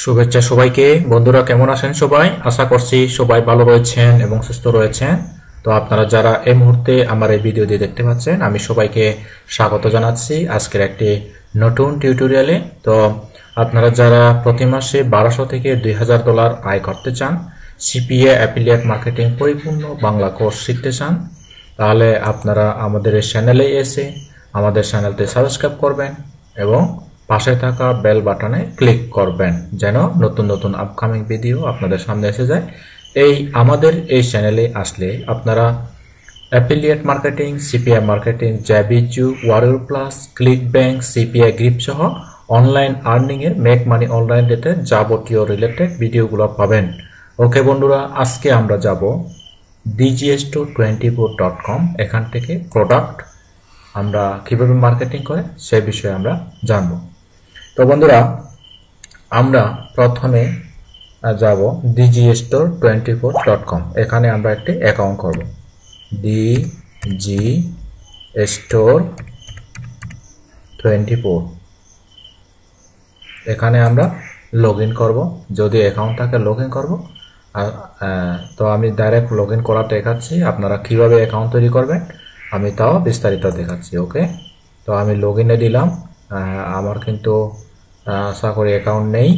শুভেচ্ছা সবাইকে। বন্ধুরা কেমন আছেন সবাই? আশা করছি সবাই ভালো রয়েছেন এবং সুস্থ রয়েছেন। তো আপনারা যারা এই মুহূর্তে আমার এই ভিডিওটি দেখতে পাচ্ছেন, আমি সবাইকে স্বাগত জানাচ্ছি আজকের একটি নতুন টিউটোরিয়ালে। তো আপনারা যারা প্রতি মাসে 1200 থেকে $2000 আয় করতে চান, সিপিএ অ্যাফিলিয়েট মার্কেটিং পরিপূর্ণ বাংলা কোর্স শিখতে চান, তাহলে আপনারা আমাদের এই চ্যানেলে এসে আমাদের চ্যানেলটি সাবস্ক্রাইব করবেন এবং পাশে থাকা বেল বাটনে ক্লিক করবেন যেন নতুন নতুন আপকামিং ভিডিও আপনাদের সামনে এসে যায়। আমাদের এই চ্যানেলে আসলে আপনারা অ্যাফিলিয়েট মার্কেটিং, সিপিআই মার্কেটিং, জ্যাবিজু, warrior plus, ClickBank, CPI grip সহ অনলাইন আর্নিং এর মেক মানি অনলাইন রেটে যাবতীয় রিলেটেড ভিডিওগুলো পাবেন। ওকে বন্ধুরা, আজকে আমরা যাব dgsto24.com। এখান থেকে প্রোডাক্ট আমরা কিভাবে মার্কেটিং করে সে বিষয়ে আমরা জানব। তো বন্ধুরা, আমরা প্রথমে যাব dgstore24.com। এখানে আমরা একটি অ্যাকাউন্ট করব, dgstore24। এখানে আমরা লগ ইন করবো, যদি অ্যাকাউন্ট থাকে লগ ইন করবো। তো আমি ডাইরেক্ট লগ ইন করা দেখাচ্ছি, আপনারা কিভাবে অ্যাকাউন্ট তৈরি করবেন আমি তাও বিস্তারিত দেখাচ্ছি। ওকে, তো আমি লগ ইনে দিলাম। আমার কিন্তু আশা করি অ্যাকাউন্ট নেই,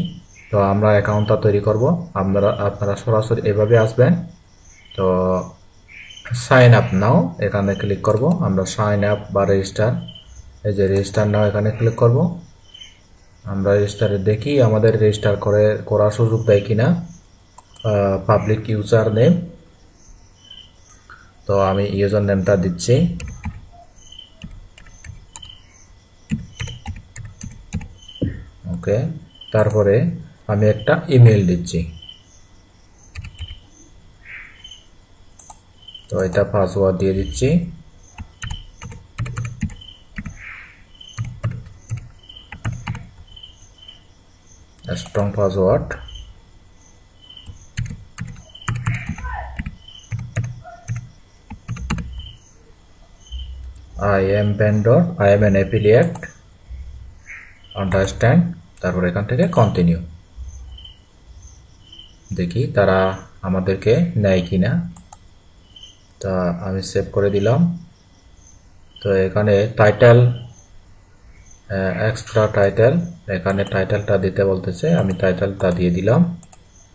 তো আমরা অ্যাকাউন্টটা তৈরি করব। আপনারা সরাসরি এভাবে আসবেন। তো সাইন আপ নাও এখানে ক্লিক করব। আমরা সাইন আপ বা রেজিস্টার, এই যে রেজিস্টার নাও এখানে ক্লিক করব। আমরা রেজিস্টারে দেখি আমাদের রেজিস্টার করার সুযোগ দেয় কিনা। পাবলিক ইউজার নেম, তো আমি ইউজার নেমটা দিচ্ছি। ওকে, তারপরে আমি একটা ইমেল দিচ্ছি। তো এটা পাসওয়ার্ড দিয়ে দিচ্ছি। Strong password. I am vendor, I am an affiliate, understand। তারপর এখান থেকে কন্টিনিউ। দেখি তারা আমাদেরকে নেয় কিনা। তা আমি সেভ করে দিলাম। তো এখানে টাইটেল, এক্সট্রা টাইটেল, এখানে টাইটেলটা দিতে বলতেছে, আমি টাইটেলটা দিয়ে দিলাম।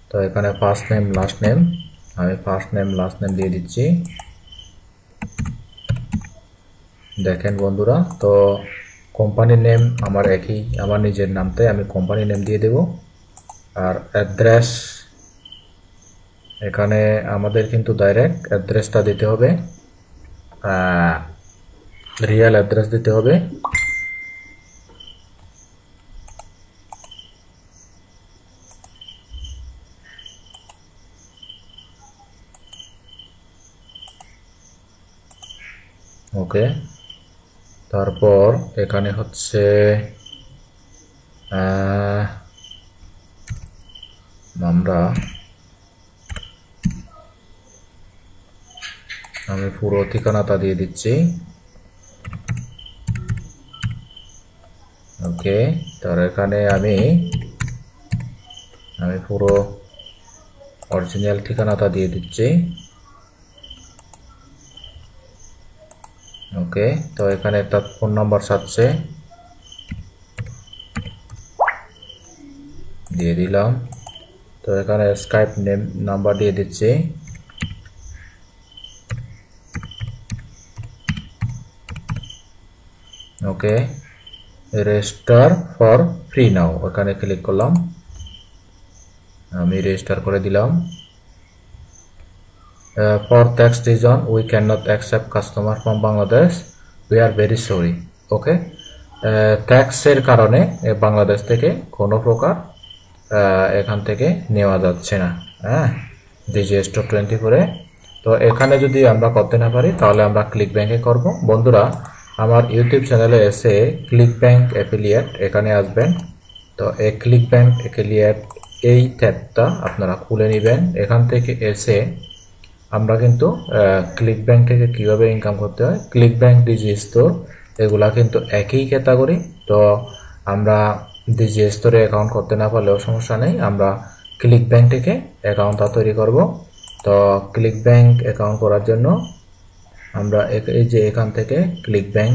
তো এখানে ফার্স্ট নেম লাস্ট নেম, আমি ফার্স্ট নেম লাস্ট নেম দিয়ে দিচ্ছি। দেখেন বন্ধুরা, তো কোম্পানি নেম আমার একই, আমার নিজের নামতে আমি কোম্পানি নেম দিয়ে দেব। আর অ্যাড্রেস, এখানে আমাদের কিন্তু ডাইরেক্ট অ্যাড্রেসটা দিতে হবে, রিয়েল অ্যাড্রেস দিতে হবে। ওকে, তারপর এখানে হচ্ছে আমি পুরো ঠিকানাটা দিয়ে দিচ্ছি। ওকে, তার এখানে আমি পুরো অরিজিনাল ঠিকানাটা দিয়ে দিচ্ছি। ওকে, তো এখানে একটা ফোন নাম্বার চাচ্ছে, দিয়ে দিলাম। তো এখানে স্কাইপ নেম নাম্বার দিয়ে দিচ্ছি। Okay, register for free now, ওখানে ক্লিক করলাম, আমি রেজিস্টার করে দিলাম। For tax reason we can not accept customer from Bangladesh, we are very sorry. Okay, ট্যাক্সের কারণে বাংলাদেশ থেকে কোনো প্রকার এখান থেকে নেওয়া যাচ্ছে না। হ্যাঁ, dgstore24। তো এখানে যদি আমরা করতে না পারি তাহলে আমরা ক্লিক ব্যাংকে করব। বন্ধুরা, আমার ইউটিউব চ্যানেলে এসে ক্লিক ব্যাংক অ্যাফিলিয়েট এখানে আসবেন। তো এই ক্লিক ব্যাংক অ্যাফিলিয়েট এই ট্যাবটা আপনারা খুলে নেবেন। এখান থেকে এসে আমরা কিন্তু ক্লিক ব্যাংক থেকে কিভাবে ইনকাম করতে হয়, ক্লিক ব্যাংক, ডিজি স্টোর এগুলা কিন্তু একই ক্যাটাগরি। তো আমরা ডিজি স্টোরে অ্যাকাউন্ট করতে না পারলেও সমস্যা নেই, আমরা ক্লিক ব্যাংক থেকে অ্যাকাউন্টটা তৈরি করব। তো ক্লিক ব্যাংক অ্যাকাউন্ট করার জন্য আমরা এই যে এখান থেকে click bank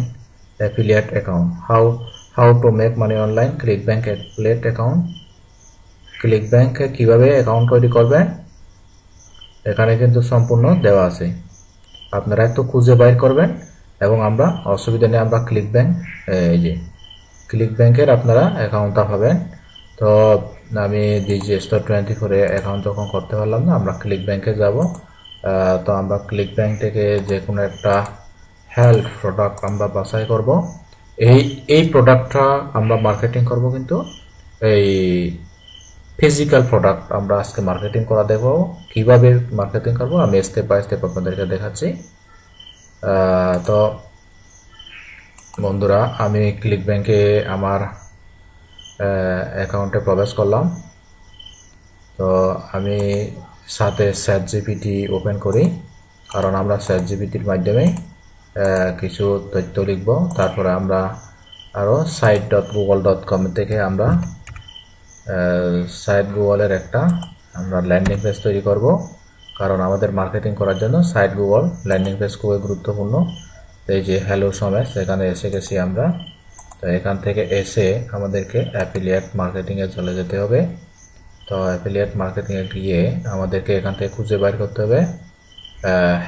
affiliate account, how to make money online click bank affiliate account, click ব্যাংকে কিভাবে অ্যাকাউন্ট তৈরি করবেন এখানে কিন্তু সম্পূর্ণ দেওয়া আছে, আপনারা একটু খুঁজে বাইর করবেন। এবং আমরা অসুবিধা নেই, আমরা ক্লিক ব্যাংক, এই যে ক্লিক ব্যাংকের আপনারা অ্যাকাউন্টটা পাবেন। তো আমি ডিজি স্টোর 24 অ্যাকাউন্ট যখন করতে পারলাম না, আমরা ক্লিক ব্যাংকে যাব। তো আমরা ক্লিক ব্যাংক থেকে যে কোনো একটা হেলথ প্রোডাক্ট আমরা বাছাই করব। এই প্রোডাক্টটা আমরা মার্কেটিং করব, কিন্তু এই ফিজিক্যাল প্রোডাক্ট আমরা আজকে মার্কেটিং করা দেখব। কিভাবে মার্কেটিং করব আমি স্টেপ বাই স্টেপ আপনাদেরকে দেখাচ্ছি। তো বন্ধুরা, আমি ক্লিক ব্যাংকে আমার অ্যাকাউন্টে প্রবেশ করলাম। তো আমি সাথে চ্যাটজিপিটি ওপেন করি, কারণ আমরা চ্যাটজিপিটির মাধ্যমে কিছু তথ্য লিখব। তারপরে আমরা আরও site.google.com থেকে আমরা সাইট গুগলের একটা আমরা ল্যান্ডিং পেজ তৈরি করব, কারণ আমাদের মার্কেটিং করার জন্য সাইট গুগল ল্যান্ডিং পেজ খুবই গুরুত্বপূর্ণ। এই যে হ্যালো সমেশ, এখানে এসে গেছি আমরা। তো এখান থেকে এসে আমাদেরকে অ্যাফিলিয়েট মার্কেটিংয়ে চলে যেতে হবে। তো অ্যাফিলিয়েট মার্কেটিংয়ে গিয়ে আমাদেরকে এখান থেকে খুঁজে বের করতে হবে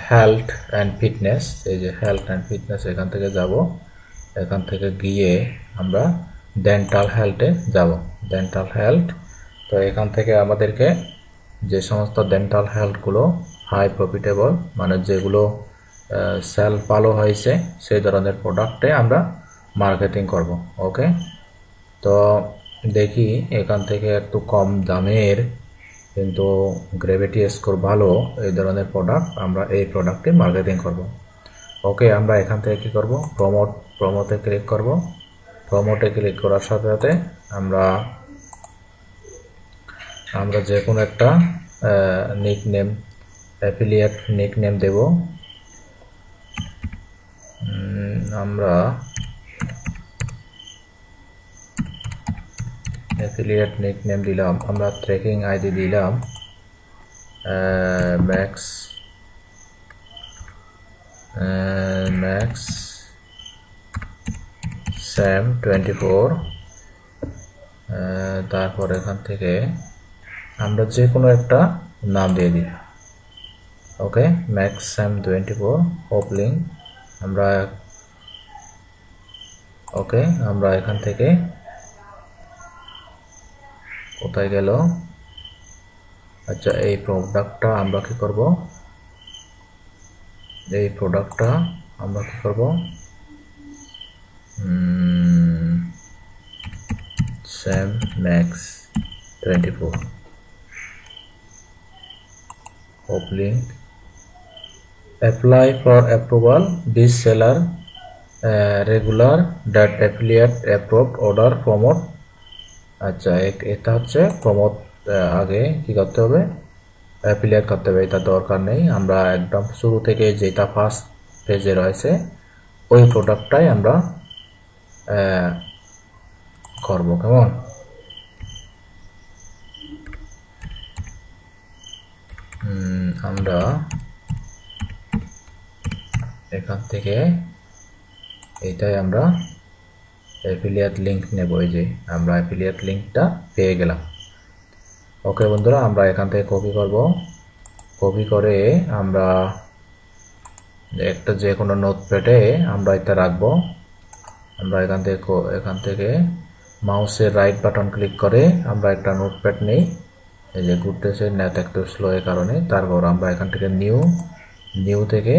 হেলথ অ্যান্ড ফিটনেস। এই যে হেলথ অ্যান্ড ফিটনেস, এখান থেকে যাব। এখান থেকে গিয়ে আমরা ডেন্টাল হেলথে যাব, ডেন্টাল হেলথ। তো এখান থেকে আমাদেরকে যে সমস্ত ডেন্টাল হেলথগুলো হাই প্রফিটেবল, মানে যেগুলো সেল ভালো হয়েছে, সেই ধরনের প্রোডাক্টে আমরা মার্কেটিং করব। ওকে, তো দেখি এখান থেকে একটু কম দামের কিন্তু গ্রেভিটি স্কোর ভালো এই ধরনের প্রোডাক্ট, আমরা এই প্রোডাক্টে মার্কেটিং করব। ওকে, আমরা এখান থেকে কি করব, প্রমোটে ক্লিক করব। প্রমোটে ক্লিক করার সাথে সাথে আমরা যে কোনো একটা নিকনেম, অ্যাফিলিয়েট নিকনেম দেব। আমরা অ্যাফিলিয়েট নিকনেম দিলাম, আমরা ট্র্যাকিং আইডি দিলাম ম্যাক্স স্যাম 24। তারপর এখান থেকে আমরা যে কোনো একটা নাম দিয়ে দিই। ওকে, ম্যাক্স স্যাম 24 হোপলিং আমরা। ওকে, আমরা এখান থেকে কোথায় গেল, আচ্ছা এই প্রোডাক্টটা আমরা কি করব, এই প্রোডাক্টটা আমরা কি করব, Sam max 24 hope link apply for approval this seller regular that affiliate approved order promote। আচ্ছা এটা হচ্ছে প্রমোট, আগে কি করতে হবে, অ্যাফিলিয়েট করতে হবে, এটা দরকার নেই। আমরা একদম শুরু থেকে যেটা ফার্স্ট পেজে রয়েছে ওই প্রোডাক্টটাই আমরা করব। কেমন, আমরা এখান থেকে এইটাই আমরা অ্যাফিলিয়েট লিংক নেব। এই যে আমরা অ্যাফিলিয়েট লিংকটা পেয়ে গেলাম। ওকে বন্ধুরা, আমরা এখান থেকে কপি করব। কপি করে আমরা একটা যে কোনো নোটপ্যাডে আমরা এটা রাখবো। আমরা এখান থেকে মাউসের রাইট বাটন ক্লিক করে আমরা একটা নোটপ্যাড নেই। এই যে ঘুরতেছে, নেট একটু স্লো এর কারণে। তারপর আমরা এখান থেকে নিউ থেকে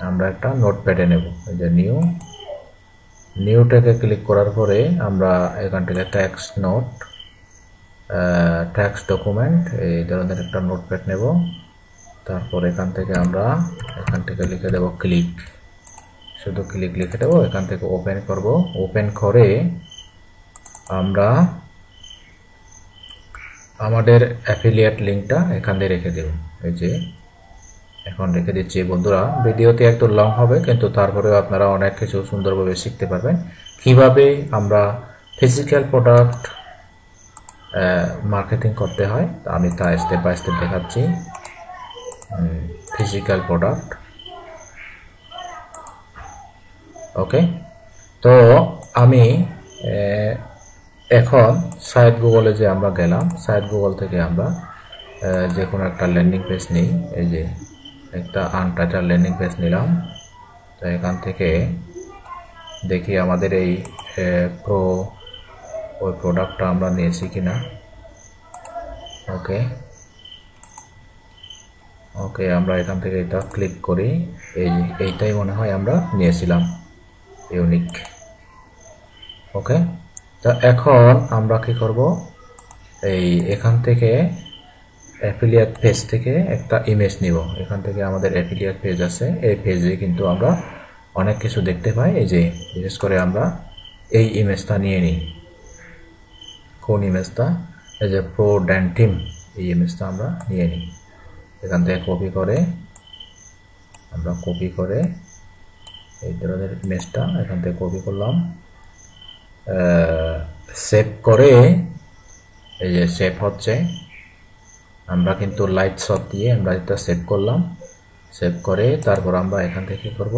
আমরা একটা নোটপ্যাডে নেব। এই যে নিউটাকে ক্লিক করার পরে আমরা এখান থেকে টেক্সট ডকুমেন্ট এই ধরনের একটা নোটপ্যাড নেব। তারপর এখান থেকে আমরা লিখে দেব ক্লিক, শুধু ক্লিক লিখে দেব। এখান থেকে ওপেন করব। ওপেন করে আমরা আমাদের অ্যাফিলিয়েট লিংকটা এখানে রেখে দেব। এই যে এখন রেখে দিচ্ছি। বন্ধুরা, ভিডিওটি একটু লং হবে, কিন্তু তারপরেও আপনারা অনেক কিছু সুন্দরভাবে শিখতে পারবেন কিভাবে আমরা ফিজিক্যাল প্রোডাক্ট মার্কেটিং করতে হয়, তো আমি তা স্টেপ বাই স্টেপ দেখাচ্ছি। ফিজিক্যাল প্রোডাক্ট, ওকে। তো আমি এখন সাইট গুগলে যে আমরা গেলাম, সাইট গুগল থেকে আমরা যে কোনো একটা ল্যান্ডিং পেজ নিই। এই যে একটা আনটাইটেল ল্যান্ডিং পেজ নিলাম। তো এখান থেকে দেখি আমাদের এই ওই প্রোডাক্টটা আমরা নিয়েছি কিনা। ওকে ওকে, আমরা এখান থেকে এটা ক্লিক করি। এইটাই মনে হয় আমরা নিয়েছিলাম, ইউনিক। ওকে, তো এখন আমরা কি করব, এখান থেকে অ্যাফিলিয়েট পেজ থেকে একটা ইমেজ নিব। এখান থেকে আমাদের অ্যাফিলিয়েট পেজ আছে, এই পেজে কিন্তু আমরা অনেক কিছু দেখতে পাই। এই যে বিশেষ করে আমরা এই ইমেজটা নিয়ে নিই। কোন ইমেজটা? এই যে প্রো ডেন্টিম, এই ইমেজটা আমরা নিয়ে নিই। এখান থেকে কপি করে এই ধরনের ইমেজটা এখান থেকে কপি করলাম, সেভ করে। এই যে সেভ হচ্ছে, আমরা কিন্তু লাইট শট দিয়ে আমরা এটা সেভ করলাম। সেভ করে তারপর আমরা এখান থেকে কি করব,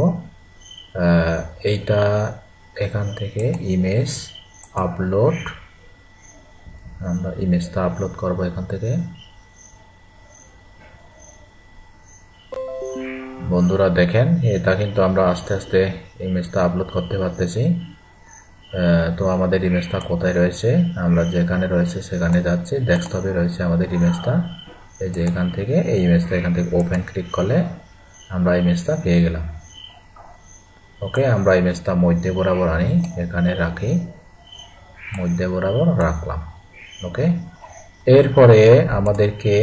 এইটা এখান থেকে ইমেজ আপলোড, আমরা ইমেজটা আপলোড করব এখান থেকে। বন্ধুরা দেখেন, এটা কিন্তু আমরা আস্তে আস্তে ইমেজটা আপলোড করতে পারতেছি। তো আমাদের ইমেজটা কোথায় রয়েছে, আমরা যেখানে রয়েছে সেখানে যাচ্ছি। ডেস্কটপে রয়েছে আমাদের ইমেজটা। এই যে এখান থেকে এই ইমেজটা এখান থেকে ওপেন ক্লিক করলে আমরা ইমেজটা পেয়ে গেলাম। ওকে, আমরা ইমেজটা মধ্যে বরাবর আনি, এখানে রাখি, মধ্যে বরাবর রাখলাম। ওকে, এরপরে আমাদেরকে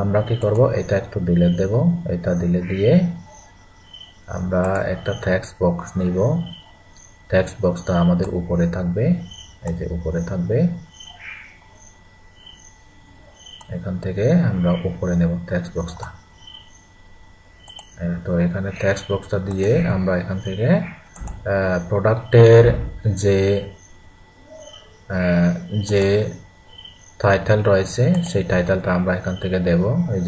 আমরা কি করব, এটা একটু ডিলিট দেব। এটা ডিলিট দিয়ে আমরা একটা টেক্সট বক্স নিব। টেক্সট বক্সটা আমাদের উপরে থাকবে, এই যে উপরে থাকবে। এখান থেকে আমরা উপরে নেব টেক্সট বক্সটা। তো এখানে টেক্সট বক্সটা দিয়ে আমরা এখান থেকে প্রোডাক্টের যে টাইটেল রয়েছে সেই টাইটেলটা আমরা এখান থেকে দেব। এই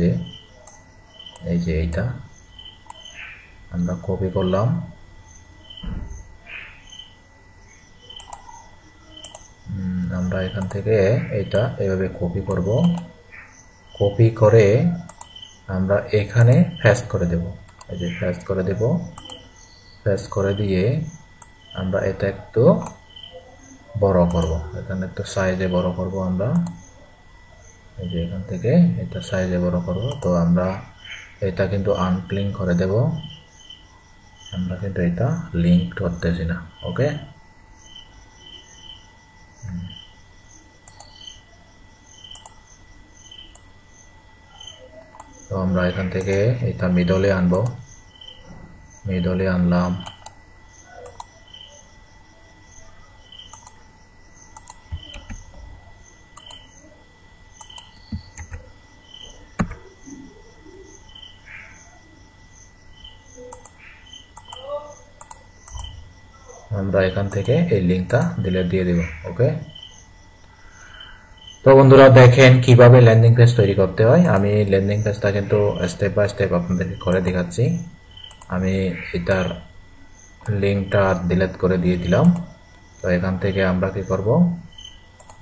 যে এইটা আমরা কপি করলাম, আমরা এখান থেকে এটা এভাবে কপি করব। কপি করে আমরা এখানে পেস্ট করে দেব। এই যে পেস্ট করে দেব। পেস্ট করে দিয়ে আমরা এটা একটু বড় করব, এখানে একটু সাইজে বড় করব আমরা। এই যে এখান থেকে এটা সাইজে বড় করব। তো আমরা এটা কিন্তু আনলিঙ্ক করে দেব, আমরা কিন্তু এটা লিঙ্ক করতেছি না। ওকে, তো আমরা এখান থেকে এটা মিডলে আনবো, মিডলে আনলাম। আমরা এখান থেকে এই লিঙ্কটা ডিলিট দিয়ে দেব। ওকে, তো বন্ধুরা দেখেন কিভাবে ল্যান্ডিং পেজ তৈরি করতে হয়। আমি ল্যান্ডিং পেজটা কিন্তু স্টেপ বাই স্টেপ আপনাদেরকে করে দেখাচ্ছি। আমি এটার লিঙ্কটা ডিলিট করে দিয়ে দিলাম। তো এখান থেকে আমরা কি করব,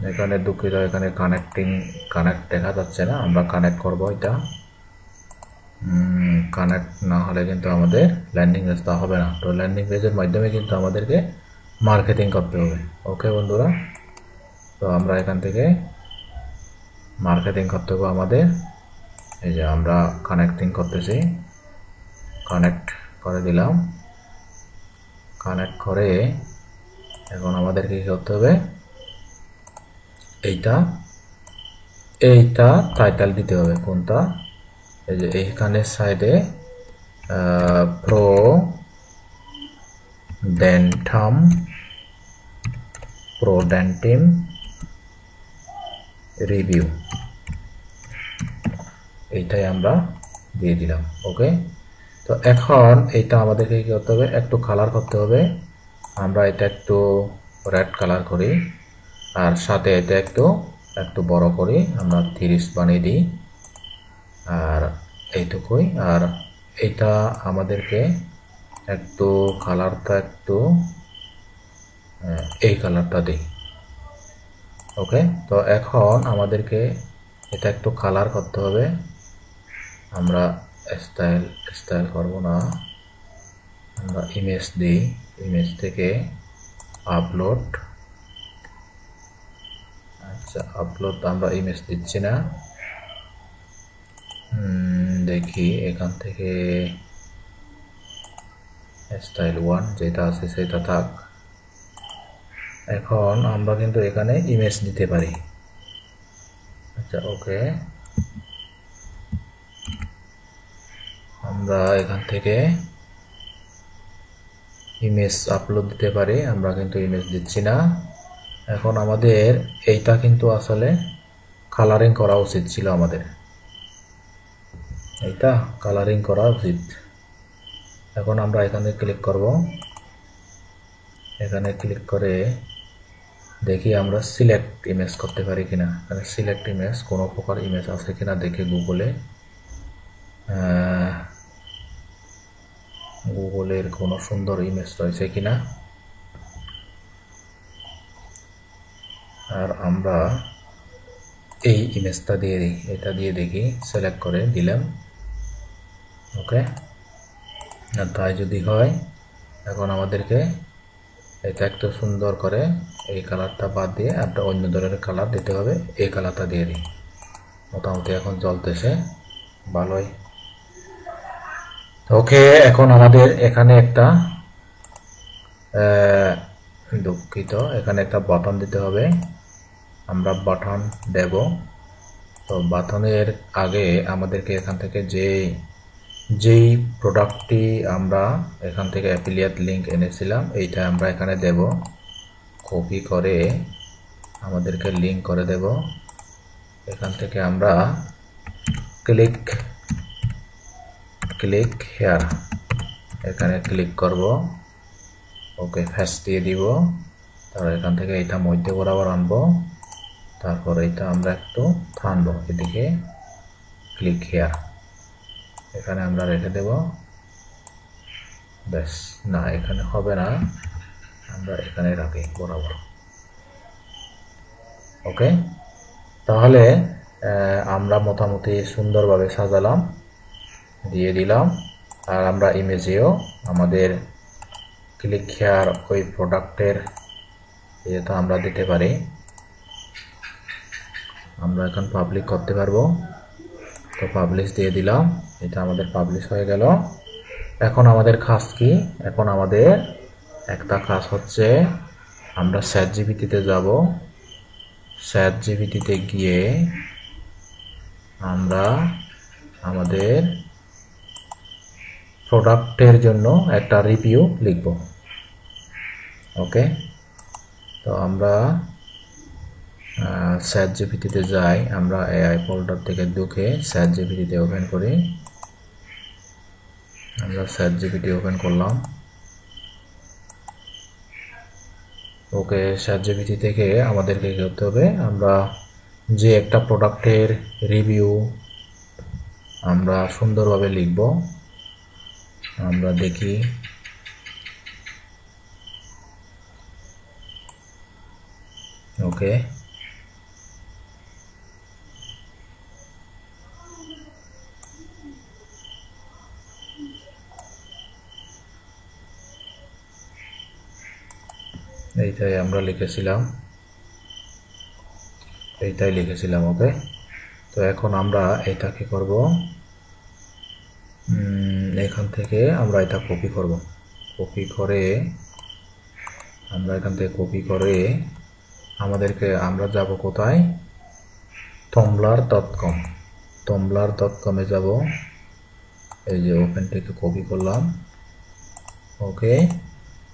এখানে দুঃখিত, এখানে কানেক্ট দেখা যাচ্ছে না, আমরা কানেক্ট করব। এটা কানেক্ট না হলে কিন্তু আমাদের ল্যান্ডিং পেজটা হবে না। তো ল্যান্ডিং পেজের মাধ্যমে কিন্তু আমাদেরকে মার্কেটিং করতে হবে। ওকে বন্ধুরা, তো আমরা এখান থেকে মার্কেটিং করতে হবে আমাদের। এই যে আমরা কানেক্টিং করতেছি, কানেক্ট করে দিলাম। কানেক্ট করে এখন আমাদেরকে কি করতে হবে, এইটা টাইটেল দিতে হবে। কোনটা? এই যে এইখানে সাইডে প্রো ডেন্টিম রিভিউ, এইটাই আমরা দিয়ে দিলাম। ওকে, তো এখন এইটা আমাদেরকে কি করতে হবে, একটু কালার করতে হবে। আমরা এটা একটু রেড কালার করি। আর সাথে এটা একটু বড় করে আমরা 30 বানিয়ে দিই। আর এইটুকুই। আর এটা আমাদেরকে একটু কালারটা এই কালারটা দিই। ওকে, তো এখন আমাদেরকে এটা একটু কালার করতে হবে। আমরা স্টাইল করব না, আমরা ইমেজ দিই। ইমেজ থেকে আপলোড। আচ্ছা, আপলোড আমরা ইমেজ দিচ্ছি না। দেখি এখান থেকে স্টাইল 1 যেটা আছে সেটা থাক। এখন আমরা কিন্তু এখানে ইমেজ দিতে পারি। আচ্ছা, ওকে, আমরা এখান থেকে ইমেজ আপলোড দিতে পারি। আমরা কিন্তু ইমেজ দিচ্ছি না। এখন আমাদের এইটা কিন্তু আসলে কালারিং করা উচিত ছিল। আমাদের এইটা কালারিং করা উচিত। এখন আমরা এখানে ক্লিক করব। এখানে ক্লিক করে দেখি আমরা সিলেক্ট ইমেজ করতে পারি কিনা। এখানে সিলেক্ট ইমেজ, কোনো প্রকার ইমেজ আছে কিনা দেখে গুগলের কোনো সুন্দর ইমেজ রয়েছে কিনা। আর আমরা এই ইমেজটা দিয়ে দিই। এটা দিয়ে দেখি, সিলেক্ট করে দিলাম। ওকে, আর তাই যদি হয়, এখন আমাদেরকে এটা একটু সুন্দর করে এই কালারটা বাদ দিয়ে একটা অন্য ধরনের কালার দিতে হবে। এই কালারটা দিয়ে দিই। মোটামুটি এখন চলতেছে ভালোই। ওকে, এখন আমাদের এখানে একটা দুঃখিত, এখানে একটা বাটন দিতে হবে। আমরা বাটন দেব। তো বাটনের আগে আমাদেরকে এখান থেকে যেই প্রোডাক্টটি আমরা এখান থেকে অ্যাফিলিয়েট লিংক এনেছিলাম এইটা আমরা এখানে দেব। কপি করে আমাদেরকে লিংক করে দেব। এখান থেকে আমরা ক্লিক হেয়ার এখানে ক্লিক করব। ওকে, ফেস দিয়ে দিব। তারপর এখান থেকে এটা মধ্যে বরাবর আনবো। তারপর এটা আমরা একটু টানবো এদিকে। ক্লিক হেয়ার এখানে আমরা রেখে দেব। ব্যাস, না এখানে হবে না, আমরা এখানে রাখি বরাবর। ওকে, তাহলে আমরা মোটামুটি সুন্দরভাবে সাজালাম, দিয়ে দিলাম। আর আমরা ইমেজেও আমাদের ক্লিক হেয়ার ওই প্রোডাক্টের এটা আমরা দিতে পারি। আমরা এখন পাবলিক করতে পারবো। তো পাবলিশ দিয়ে দিলাম। এটা আমাদের পাবলিশ হয়ে গেল। এখন আমাদের কাজ কি? এখন আমাদের একটা কাজ হচ্ছে, আমরা চ্যাটজিপিটিতে যাব। চ্যাটজিপিটিতে গিয়ে আমরা আমাদের প্রোডাক্টের জন্য একটা রিভিউ লিখব। ওকে, তো আমরা চ্যাটজিপিটিতে যাই। আমরা এআই ফোল্ডার থেকে ঢুকে চ্যাটজিপিটিতে ওপেন করি। আমরা চ্যাটজিপিটি ওপেন করলাম। ওকে, চ্যাটজিপিটি থেকে আমাদেরকে কি করতে হবে? আমরা যে একটা প্রোডাক্টের রিভিউ আমরা সুন্দরভাবে লিখব। আমরা দেখি ওকে, এইটাই আমরা লিখেছিলাম, ওকে। তো এখন আমরা এটা কি করব? এখান থেকে আমরা এটা কপি করব। কপি করে আমরা এখান থেকে কপি করে আমাদেরকে আমরা যাব কোথায়? tumblr.com। tumblr.com-এ যাব। এই যে ওপেন থেকে কপি করলাম। ওকে,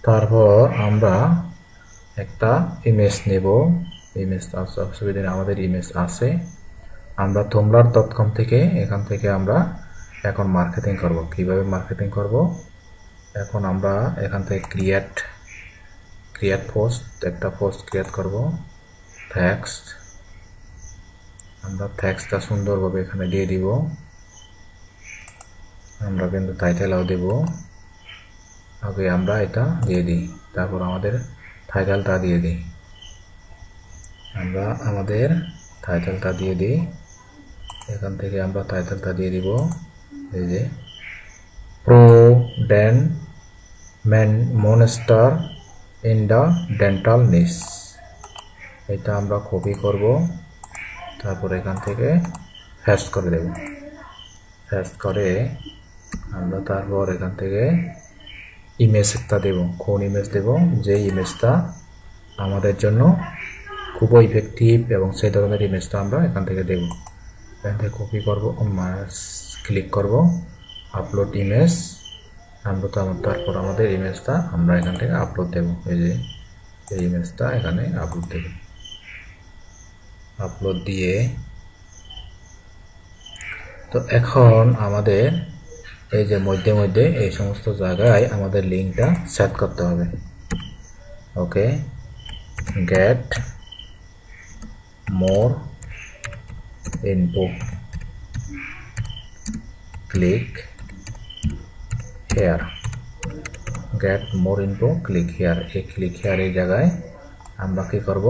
তারপর আমরা একটা ইমেজ নেব। ইমেজ অসুবিধা নেই, আমাদের ইমেজ আছে। আমরা tumblr.com থেকে এখান থেকে আমরা এখন মার্কেটিং করব। কিভাবে মার্কেটিং করব? এখন আমরা এখান থেকে ক্রিয়েট পোস্ট, একটা পোস্ট ক্রিয়েট করব। টেক্সট, আমরা টেক্সটটা সুন্দরভাবে এখানে দিয়ে দিব। আমরা কিন্তু টাইটেলও দেব, আগে আমরা এটা দিয়ে দিই, তারপর আমাদের টাইটেলটা দিয়ে দিই। আমরা আমাদের টাইটেলটা দিয়ে দিই, এখান থেকে আমরা টাইটেলটা দিয়ে দিব, এই যে মনস্টার ইন দ্য ডেন্টাল নিস। এটা আমরা কপি করব, তারপর এখান থেকে পেস্ট করে দেব। পেস্ট করে আমরা তারপর এখান থেকে ইমেজ একটা দেব। কোন ইমেজ দেব? যে ইমেজটা আমাদের জন্য খুব ইফেক্টিভ এবং সেই ধরনের ইমেজটা আমরা এখান থেকে দেব। এখান থেকে কপি করব, ক্লিক করব আপলোড ইমেজ। আমরা তারপর আমাদের ইমেজটা আমরা এখান থেকে আপলোড দেব। এই যে এই ইমেজটা এখানে আপলোড দেব। আপলোড দিয়ে তো এখন আমাদের এই যে মধ্যে মধ্যে এই সমস্ত জায়গায় আমাদের লিঙ্কটা সেট করতে হবে। Okay, get more info, click here. Get more info, click here. এই ক্লিক হেয়ার এই জায়গায় আমরা কি করব?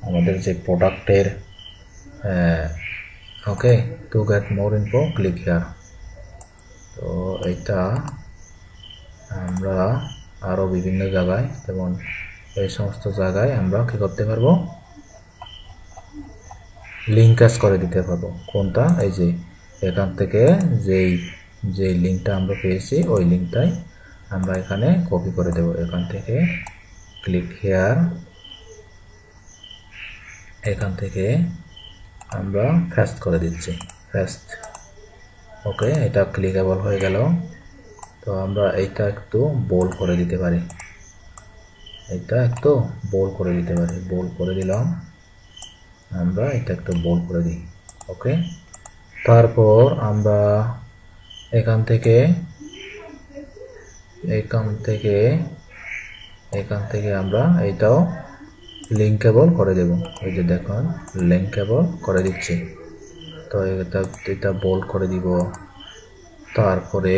আমাদের যে প্রোডাক্টের okay, to get more info click here. তো এটা আমরা আরো বিভিন্ন জায়গায়, যেমন এই সমস্ত জায়গায় আমরা কি করতে পারবো? লিঙ্কাস করে দিতে পারবো। কোনটা? এই যে এখান থেকে যে লিঙ্কটা আমরা পেয়েছি ওই লিঙ্কটাই আমরা এখানে কপি করে দেব। এখান থেকে ক্লিক হেয়ার, এখান থেকে আমরা পেস্ট করে দিচ্ছি, পেস্ট। ওকে, এটা ক্লিকেবল হয়ে গেল। তো আমরা এইটা একটু বোল্ড করে দিতে পারি, এটা একটু বোল্ড করে দিতে পারি। বোল্ড করে দিলাম, আমরা এটা একটু বোল্ড করে দিই। ওকে, তারপর আমরা এখান থেকে আমরা এইটাও লিঙ্কেবল করে দেব। এই যে দেখুন, লিঙ্কেবল করে দিচ্ছি। তো এটা বোল্ড করে দিব। তারপরে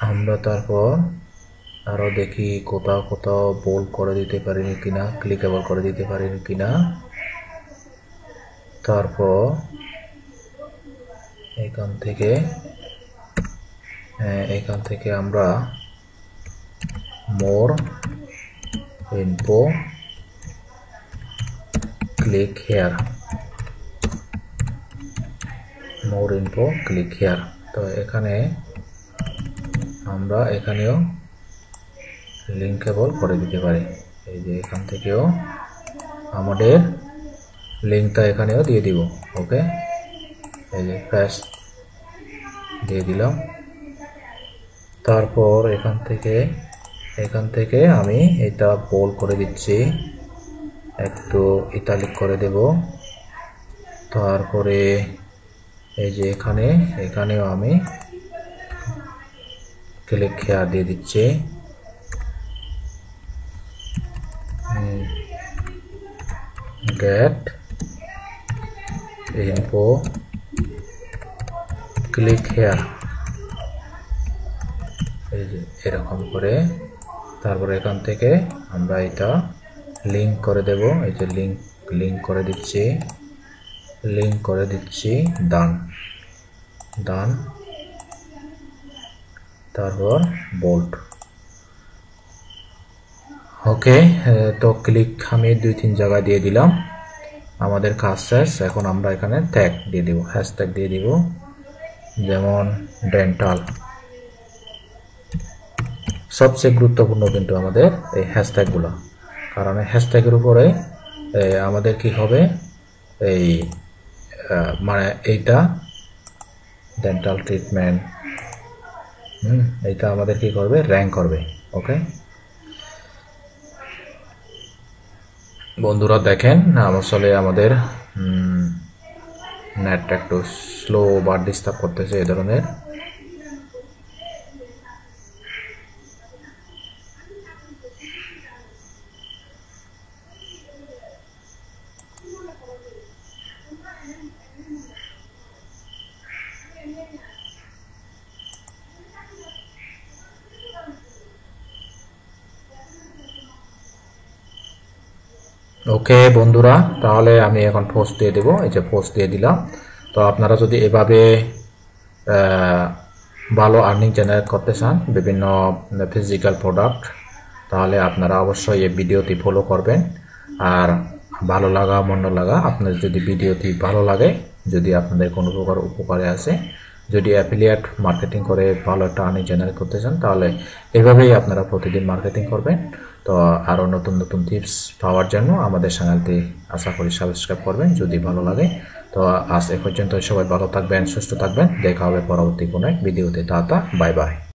আমরা তারপর আরো দেখি কোথাও কোথাও বোল্ড করে দিতে পারি কিনা, ক্লিকেবল করে দিতে পারি কিনা। তারপর এখান থেকে আমরা more info click here, more info click here. তো এখানে আমরা এখানেও লিঙ্কেবল করে দিতে পারি। এই যে এখান থেকেও আমাদের লিঙ্কটা এখানেও দিয়ে দিব। ওকে, এই যে পেস্ট দিয়ে দিলাম। তারপর এখান থেকে আমি এটা বোল্ড করে দিচ্ছি, একটু ইটালিক করে দেব। তারপরে এই যে এখানেও আমি ক্লিক হেয়ার দিয়ে দিচ্ছি। গেট ইনফো ক্লিক হেয়ার, এই যে এরকম করে। তারপর এখান থেকে আমরা এটা লিঙ্ক করে দেব। এই যে লিঙ্ক করে দিচ্ছি, ডান। তারপর বোল্ড। ওকে, তো ক্লিক আমি 2-3 জায়গায় দিয়ে দিলাম। আমাদের কাজ শেষ। এখন আমরা এখানে ট্যাগ দিয়ে দিব, হ্যাশট্যাগ দিয়ে দিব, যেমন ডেন্টাল। সবচেয়ে গুরুত্বপূর্ণ কিন্তু আমাদের এই হ্যাশট্যাগুলো, কারণ এই হ্যাশট্যাগের উপরে আমাদের কি হবে, এই মানে এইটা ডেন্টাল ট্রিটমেন্ট, এইটা আমাদের কি করবে, র্যাঙ্ক করবে। ওকে বন্ধুরা, দেখেন আসলে আমাদের নেটটা একটু স্লো বা ডিস্টার্ব করতেছে এই ধরনের। ওকে বন্ধুরা, তাহলে আমি এখন পোস্ট দিয়ে দেব। এই যে পোস্ট দিয়ে দিলাম। তো আপনারা যদি এভাবে ভালো আর্নিং জেনারেট করতে চান বিভিন্ন ফিজিক্যাল প্রোডাক্ট, তাহলে আপনারা অবশ্যই এই ভিডিওটি ফলো করবেন। আর ভালো লাগা মন্দ লাগা, আপনার যদি ভিডিওটি ভালো লাগে, যদি আপনাদের কোনো প্রকার উপকারে আসে, যদি অ্যাফিলিয়েট মার্কেটিং করে ভালো একটা আর্নিং জেনারেট করতে চান, তাহলে এভাবেই আপনারা প্রতিদিন মার্কেটিং করবেন। তো আরও নতুন নতুন টিপস পাওয়ার জন্য আমাদের চ্যানেলটি আশা করি সাবস্ক্রাইব করবেন যদি ভালো লাগে। তো আজ এ পর্যন্ত, সবাই ভালো থাকবেন, সুস্থ থাকবেন। দেখা হবে পরবর্তী কোনো এক ভিডিওতে। Tata, bye bye.